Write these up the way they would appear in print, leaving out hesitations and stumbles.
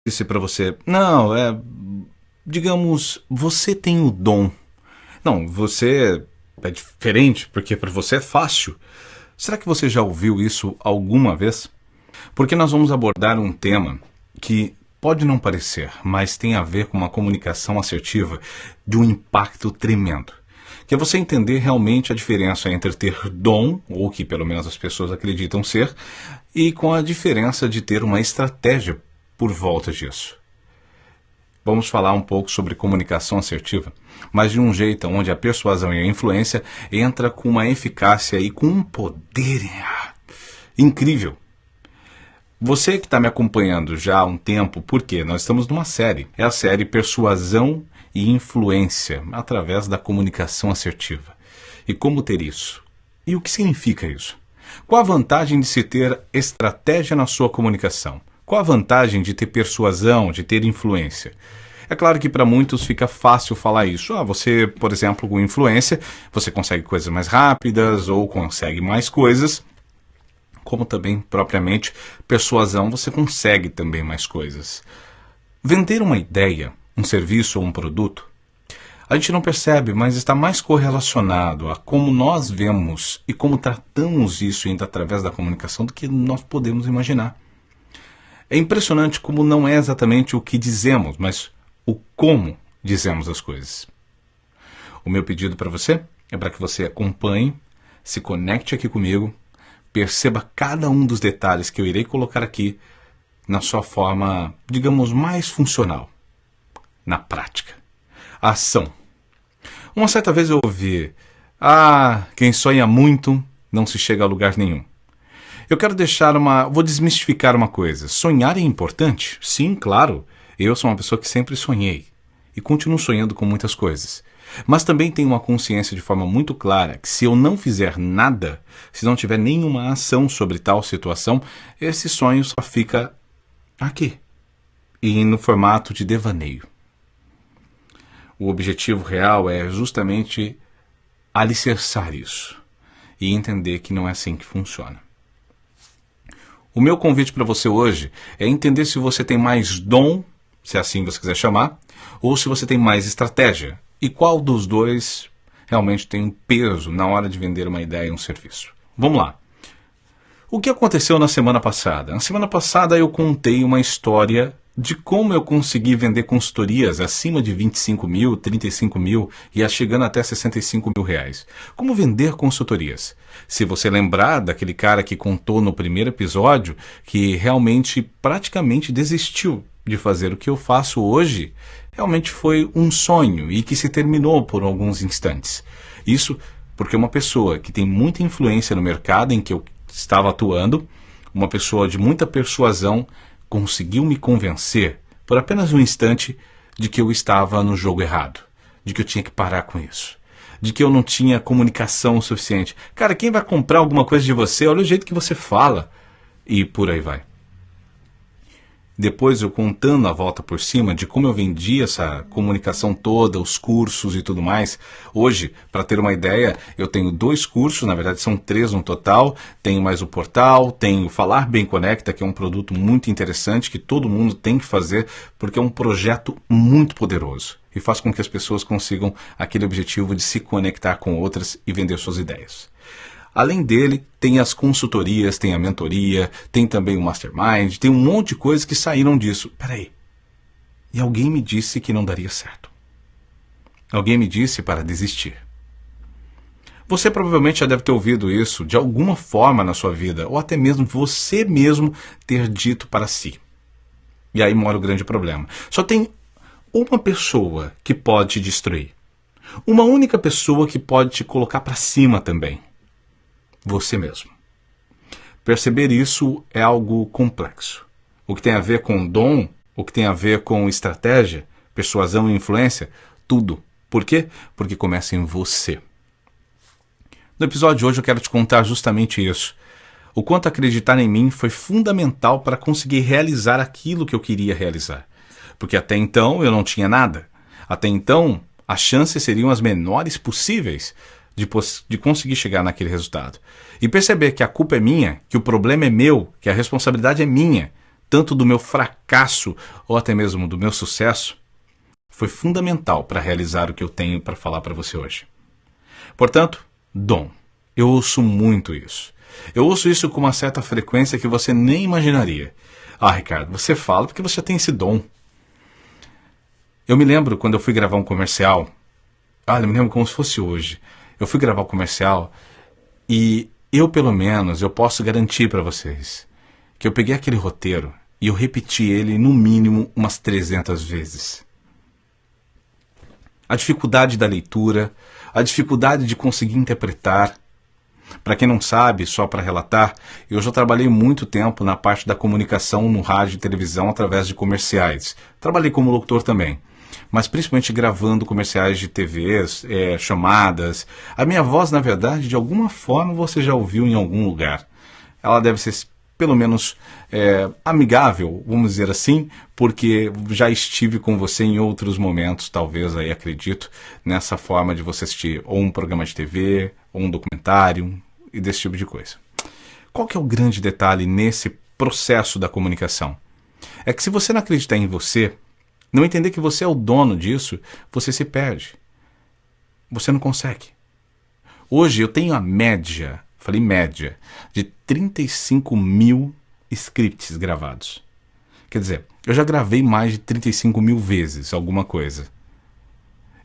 disse para você, não, digamos, você tem o dom. Não, você é diferente porque para você é fácil. Será que você já ouviu isso alguma vez? Porque nós vamos abordar um tema que pode não parecer, mas tem a ver com uma comunicação assertiva de um impacto tremendo. Que é você entender realmente a diferença entre ter dom, ou que pelo menos as pessoas acreditam ser, e com a diferença de ter uma estratégia por volta disso. Vamos falar um pouco sobre comunicação assertiva, mas de um jeito onde a persuasão e a influência entra com uma eficácia e com um poder incrível. Você que está me acompanhando já há um tempo, porque nós estamos numa série. É a série Persuasão e Influência, através da comunicação assertiva. E como ter isso? E o que significa isso? Qual a vantagem de se ter estratégia na sua comunicação? Qual a vantagem de ter persuasão, de ter influência? É claro que para muitos fica fácil falar isso. Você, por exemplo, com influência, você consegue coisas mais rápidas ou consegue mais coisas. Como também, propriamente, persuasão, você consegue também mais coisas. Vender uma ideia, um serviço ou um produto, a gente não percebe, mas está mais correlacionado a como nós vemos e como tratamos isso ainda através da comunicação do que nós podemos imaginar. É impressionante como não é exatamente o que dizemos, mas o como dizemos as coisas. O meu pedido para você é para que você acompanhe, se conecte aqui comigo, perceba cada um dos detalhes que eu irei colocar aqui na sua forma, digamos, mais funcional, na prática. A ação. Uma certa vez eu ouvi, quem sonha muito não se chega a lugar nenhum. Eu quero vou desmistificar uma coisa. Sonhar é importante? Sim, claro. Eu sou uma pessoa que sempre sonhei e continuo sonhando com muitas coisas. Mas também tenho uma consciência de forma muito clara que se eu não fizer nada, se não tiver nenhuma ação sobre tal situação, esse sonho só fica aqui e no formato de devaneio. O objetivo real é justamente alicerçar isso e entender que não é assim que funciona. O meu convite para você hoje é entender se você tem mais dom, se assim você quiser chamar, ou se você tem mais estratégia. E qual dos dois realmente tem um peso na hora de vender uma ideia e um serviço. Vamos lá. O que aconteceu na semana passada? Na semana passada eu contei uma história de como eu consegui vender consultorias acima de 25 mil, 35 mil e chegando até 65 mil reais. Como vender consultorias? Se você lembrar daquele cara que contou no primeiro episódio que realmente praticamente desistiu de fazer o que eu faço hoje, realmente foi um sonho e que se terminou por alguns instantes. Isso porque uma pessoa que tem muita influência no mercado em que eu estava atuando, uma pessoa de muita persuasão, conseguiu me convencer, por apenas um instante, de que eu estava no jogo errado, de que eu tinha que parar com isso, de que eu não tinha comunicação suficiente. Cara, quem vai comprar alguma coisa de você, olha o jeito que você fala, e por aí vai. Depois eu contando a volta por cima de como eu vendi essa comunicação toda, os cursos e tudo mais. Hoje, para ter uma ideia, eu tenho 2 cursos, na verdade são 3 no total. Tenho mais o portal, tenho o Falar Bem Conecta, que é um produto muito interessante que todo mundo tem que fazer, porque é um projeto muito poderoso e faz com que as pessoas consigam aquele objetivo de se conectar com outras e vender suas ideias. Além dele, tem as consultorias, tem a mentoria, tem também o mastermind, tem um monte de coisas que saíram disso. Peraí, e alguém me disse que não daria certo. Alguém me disse para desistir. Você provavelmente já deve ter ouvido isso de alguma forma na sua vida, ou até mesmo você mesmo ter dito para si. E aí mora o grande problema. Só tem uma pessoa que pode te destruir. Uma única pessoa que pode te colocar para cima também. Você mesmo. Perceber isso é algo complexo. O que tem a ver com dom, o que tem a ver com estratégia, persuasão e influência, tudo. Por quê? Porque começa em você. No episódio de hoje eu quero te contar justamente isso. O quanto acreditar em mim foi fundamental para conseguir realizar aquilo que eu queria realizar. Porque até então eu não tinha nada. Até então as chances seriam as menores possíveis de conseguir chegar naquele resultado. E perceber que a culpa é minha, que o problema é meu, que a responsabilidade é minha, tanto do meu fracasso ou até mesmo do meu sucesso, foi fundamental para realizar o que eu tenho para falar para você hoje. Portanto, dom. Eu ouço muito isso. Eu ouço isso com uma certa frequência que você nem imaginaria. Ah, Ricardo, você fala porque você tem esse dom. Eu me lembro quando eu fui gravar um comercial. Eu me lembro como se fosse hoje. Eu fui gravar um comercial e pelo menos, eu posso garantir para vocês que eu peguei aquele roteiro e eu repeti ele no mínimo umas 300 vezes. A dificuldade da leitura, a dificuldade de conseguir interpretar. Para quem não sabe, só para relatar, eu já trabalhei muito tempo na parte da comunicação no rádio e televisão através de comerciais. Trabalhei como locutor também, mas principalmente gravando comerciais de TVs, chamadas. A minha voz, na verdade, de alguma forma você já ouviu em algum lugar. Ela deve ser pelo menos amigável, vamos dizer assim, porque já estive com você em outros momentos, talvez, aí acredito, nessa forma de você assistir ou um programa de TV, ou um documentário, e desse tipo de coisa. Qual que é o grande detalhe nesse processo da comunicação? É que se você não acreditar em você, não entender que você é o dono disso, você se perde. Você não consegue. Hoje eu tenho a média, falei média, de 35 mil scripts gravados. Quer dizer, eu já gravei mais de 35 mil vezes alguma coisa.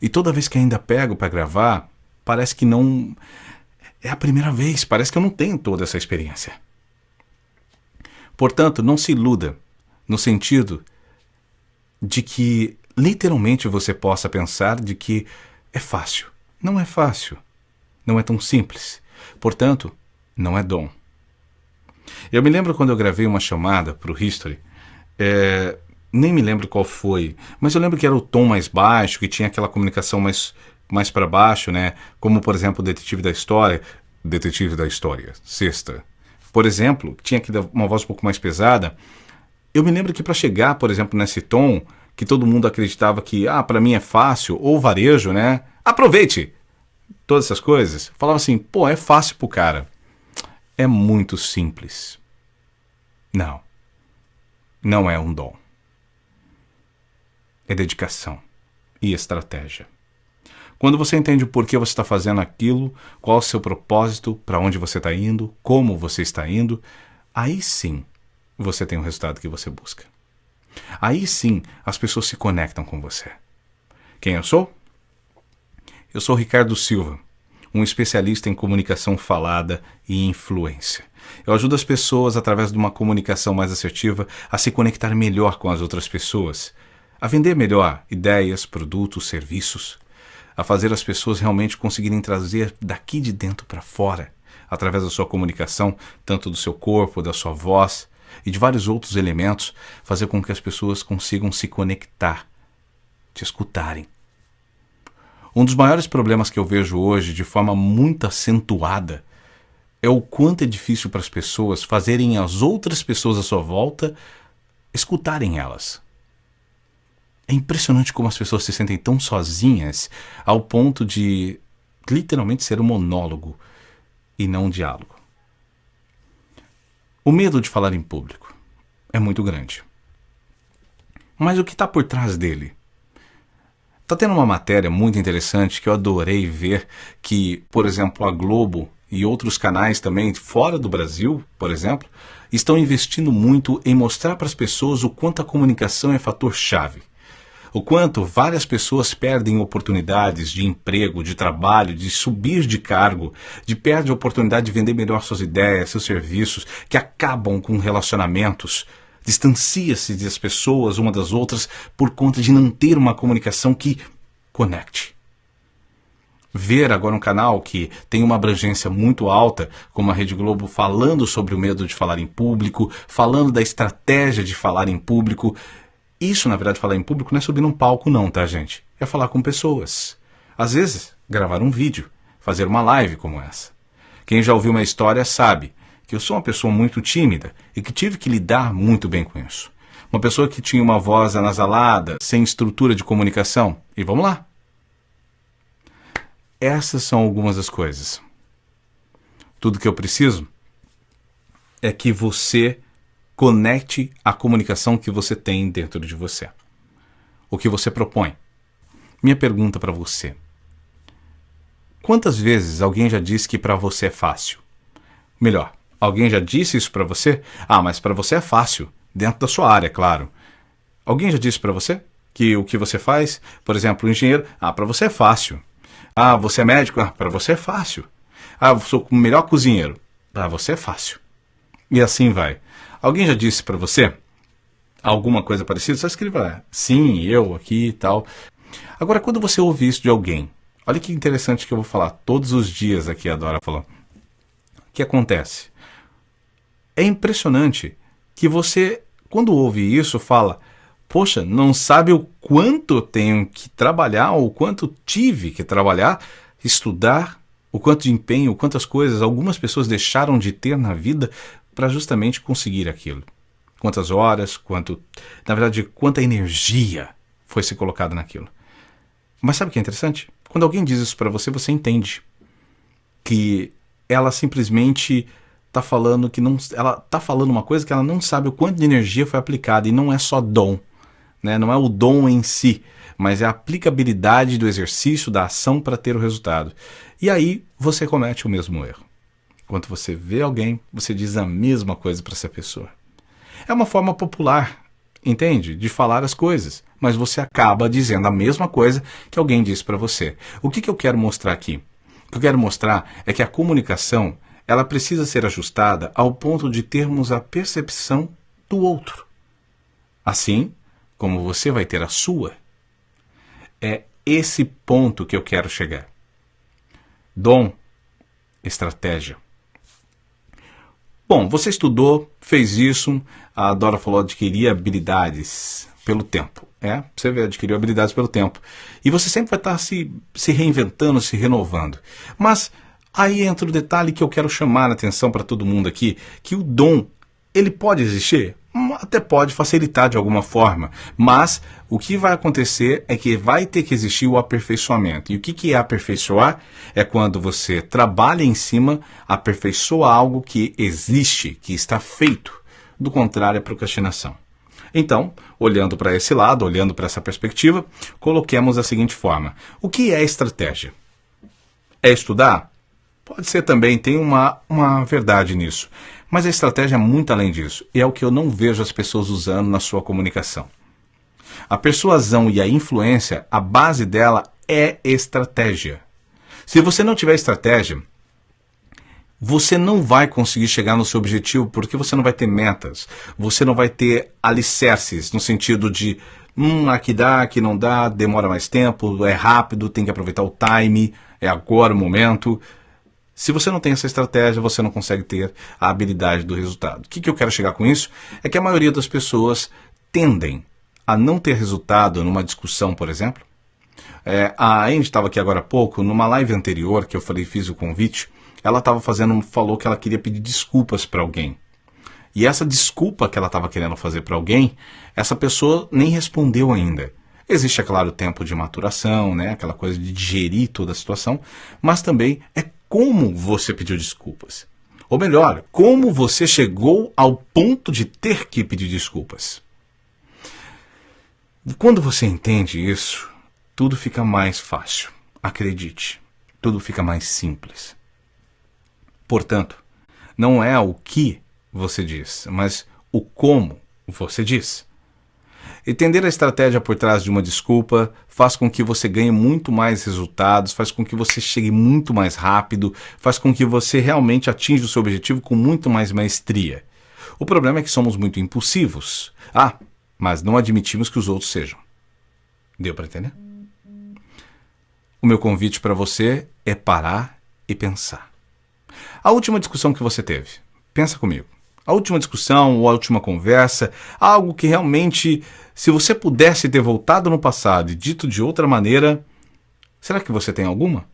E toda vez que ainda pego para gravar, parece que não... É a primeira vez, parece que eu não tenho toda essa experiência. Portanto, não se iluda no sentido de que literalmente você possa pensar de que é fácil. Não é fácil. Não é tão simples. Portanto, não é dom. Eu me lembro quando eu gravei uma chamada para o History, nem me lembro qual foi, mas eu lembro que era o tom mais baixo, que tinha aquela comunicação mais para baixo, né? Como, por exemplo, o Detetive da História, sexta. Por exemplo, tinha que dar uma voz um pouco mais pesada. Eu me lembro que para chegar, por exemplo, nesse tom, que todo mundo acreditava que, para mim é fácil, ou varejo, né? Aproveite! Todas essas coisas. Falava assim, é fácil pro cara. É muito simples. Não. Não é um dom. É dedicação e estratégia. Quando você entende o porquê você está fazendo aquilo, qual é o seu propósito, para onde você está indo, como você está indo, aí sim você tem o resultado que você busca. Aí sim as pessoas se conectam com você. Quem eu sou? Eu sou Ricardo Silva, um especialista em comunicação falada e influência. Eu ajudo as pessoas, através de uma comunicação mais assertiva, a se conectar melhor com as outras pessoas, a vender melhor ideias, produtos, serviços, a fazer as pessoas realmente conseguirem trazer daqui de dentro para fora, através da sua comunicação, tanto do seu corpo, da sua voz e de vários outros elementos, fazer com que as pessoas consigam se conectar, te escutarem. Um dos maiores problemas que eu vejo hoje, de forma muito acentuada, é o quanto é difícil para as pessoas fazerem as outras pessoas à sua volta escutarem elas. É impressionante como as pessoas se sentem tão sozinhas ao ponto de literalmente ser um monólogo e não um diálogo. O medo de falar em público é muito grande. Mas o que está por trás dele? Está tendo uma matéria muito interessante que eu adorei ver que, por exemplo, a Globo e outros canais também, fora do Brasil, por exemplo, estão investindo muito em mostrar para as pessoas o quanto a comunicação é fator-chave. O quanto várias pessoas perdem oportunidades de emprego, de trabalho, de subir de cargo, de perdem a oportunidade de vender melhor suas ideias, seus serviços, que acabam com relacionamentos. Distancia-se das pessoas uma das outras por conta de não ter uma comunicação que conecte. Ver agora um canal que tem uma abrangência muito alta, como a Rede Globo, falando sobre o medo de falar em público, falando da estratégia de falar em público. Isso, na verdade, falar em público não é subir num palco não, tá, gente? É falar com pessoas. Às vezes, gravar um vídeo, fazer uma live como essa. Quem já ouviu uma história sabe que eu sou uma pessoa muito tímida e que tive que lidar muito bem com isso. Uma pessoa que tinha uma voz anasalada, sem estrutura de comunicação. E vamos lá. Essas são algumas das coisas. Tudo que eu preciso é que você Conecte a comunicação que você tem dentro de você. O que você propõe. Minha pergunta para você. Quantas vezes alguém já disse que para você é fácil? Melhor, alguém já disse isso para você? Ah, mas para você é fácil. Dentro da sua área, claro. Alguém já disse para você que o que você faz, por exemplo, engenheiro, para você é fácil. Ah, você é médico? Para você é fácil. Ah, eu sou o melhor cozinheiro. Para você é fácil. E assim vai. Alguém já disse para você alguma coisa parecida? Só escreva sim, eu aqui e tal. Agora, quando você ouve isso de alguém, olha que interessante que eu vou falar todos os dias aqui, a Dora falou. O que acontece? É impressionante que você, quando ouve isso, fala, poxa, não sabe o quanto tenho que trabalhar, o quanto tive que trabalhar, estudar, o quanto de empenho, o quantas coisas algumas pessoas deixaram de ter na vida para justamente conseguir aquilo. Quantas horas, na verdade, quanta energia foi se colocada naquilo. Mas sabe o que é interessante? Quando alguém diz isso para você, você entende que ela simplesmente está falando ela está falando uma coisa que ela não sabe o quanto de energia foi aplicada, e não é só dom, né? Não é o dom em si, mas é a aplicabilidade do exercício, da ação para ter o resultado. E aí você comete o mesmo erro. Quando você vê alguém, você diz a mesma coisa para essa pessoa. É uma forma popular, entende? De falar as coisas, mas você acaba dizendo a mesma coisa que alguém disse para você. O que eu quero mostrar aqui? O que eu quero mostrar é que a comunicação, ela precisa ser ajustada ao ponto de termos a percepção do outro. Assim como você vai ter a sua. É esse ponto que eu quero chegar. Dom, estratégia. Bom, você estudou, fez isso, a Dora falou adquirir habilidades pelo tempo. Você adquiriu habilidades pelo tempo. E você sempre vai estar se reinventando, se renovando. Mas aí entra o detalhe que eu quero chamar a atenção para todo mundo aqui, que o dom, ele pode existir? Até pode facilitar de alguma forma, mas o que vai acontecer é que vai ter que existir o aperfeiçoamento. E o que é aperfeiçoar? É quando você trabalha em cima, aperfeiçoa algo que existe, que está feito. Do contrário, é procrastinação. Então, olhando para esse lado, olhando para essa perspectiva, coloquemos da seguinte forma. O que é estratégia? É estudar? Pode ser também, tem uma verdade nisso. Mas a estratégia é muito além disso. E é o que eu não vejo as pessoas usando na sua comunicação. A persuasão e a influência, a base dela é estratégia. Se você não tiver estratégia, você não vai conseguir chegar no seu objetivo, porque você não vai ter metas. Você não vai ter alicerces, no sentido de aqui dá, aqui não dá, demora mais tempo, é rápido, tem que aproveitar o time, é agora o momento. Se você não tem essa estratégia, você não consegue ter a habilidade do resultado. O que eu quero chegar com isso? É que a maioria das pessoas tendem a não ter resultado numa discussão, por exemplo. A Andy estava aqui agora há pouco, numa live anterior, que eu fiz o convite, ela falou que ela queria pedir desculpas para alguém. E essa desculpa que ela estava querendo fazer para alguém, essa pessoa nem respondeu ainda. Existe, é claro, o tempo de maturação, né? Aquela coisa de digerir toda a situação, mas também é como você pediu desculpas. Ou melhor, como você chegou ao ponto de ter que pedir desculpas. Quando você entende isso, tudo fica mais fácil. Acredite, tudo fica mais simples. Portanto, não é o que você diz, mas o como você diz. Entender a estratégia por trás de uma desculpa faz com que você ganhe muito mais resultados, faz com que você chegue muito mais rápido, faz com que você realmente atinja o seu objetivo com muito mais maestria. O problema é que somos muito impulsivos. Mas não admitimos que os outros sejam. Deu para entender? O meu convite para você é parar e pensar. A última discussão que você teve, pensa comigo. A última discussão ou a última conversa, algo que realmente, se você pudesse ter voltado no passado e dito de outra maneira, será que você tem alguma?